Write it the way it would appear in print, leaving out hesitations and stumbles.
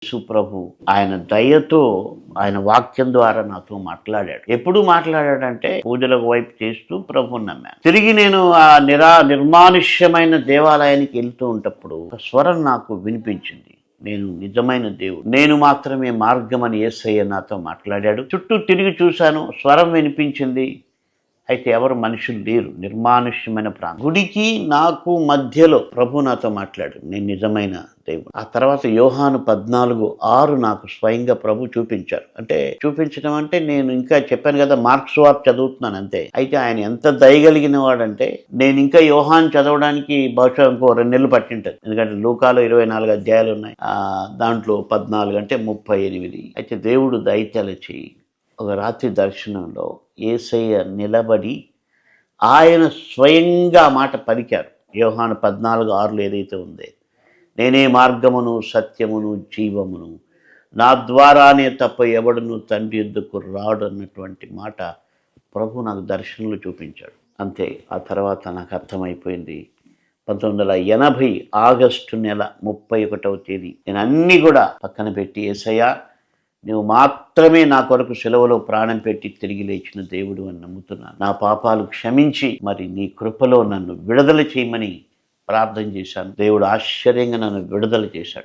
సుప్రభు ఆయన దయతో ఆయన వాక్యం ద్వారా నాతో మాట్లాడాడు. ఎప్పుడు మాట్లాడాడంటే పూజలకు వైపు చేస్తూ ప్రభుని నమ్మాను. తిరిగి నేను ఆ నిర్మానుష్యమైన దేవాలయానికి వెళ్తూ ఉంటప్పుడు ఒక స్వరం నాకు వినిపించింది. నేను నిజమైన దేవుడు, నేను మాత్రమే మార్గం అని యేసయ్య నాతో మాట్లాడాడు. చుట్టూ తిరిగి చూశాను, స్వరం వినిపించింది. అయితే ఎవరు మనుషులు లేరు, నిర్మానుష్యమైన ప్రాంతం. గుడికి నాకు మధ్యలో ప్రభు నాతో మాట్లాడు, నేను నిజమైన దేవుడు. ఆ తర్వాత యోహాను 14:6 నాకు స్వయంగా ప్రభు చూపించారు. అంటే చూపించడం అంటే నేను ఇంకా చెప్పాను కదా, మార్క్స్ వార్త చదువుతున్నాను అంతే. అయితే ఆయన ఎంత దయగలిగిన వాడంటే నేను ఇంకా యోహాను చదవడానికి బహుశా ఇంకో 2 నెలలు పట్టింటది. ఎందుకంటే లూకాలో 24 అధ్యాయాలు ఉన్నాయి, దాంట్లో 14 అంటే 38. అయితే దేవుడు దయతలచి ఒక రాత్రి దర్శనంలో యేసయ్య నిలబడి ఆయన స్వయంగా మాట పలికారు. యోహాను 14:6 ఏదైతే ఉందో, నేనే మార్గమును సత్యమును జీవమును, నా ద్వారానే తప్ప ఎవడును తండ్రి యొద్దకు రాడు అన్నటువంటి మాట ప్రభు నాకు దర్శనంలో చూపించాడు. అంతే. ఆ తర్వాత నాకు అర్థమైపోయింది. 1980 ఆగస్టు నెల 31వ తేదీ నేను అన్నీ కూడా పక్కన పెట్టి, యేసయ్య నువ్వు మాత్రమే నా కొరకు సెలవులో ప్రాణం పెట్టి తిరిగి లేచిన దేవుడు అని నమ్ముతున్నాను. నా పాపాలు క్షమించి మరి నీ కృపలో నన్ను విడుదల చేయమని ప్రార్థన చేశాను. దేవుడు ఆశ్చర్యంగా నన్ను విడుదల చేశాడు.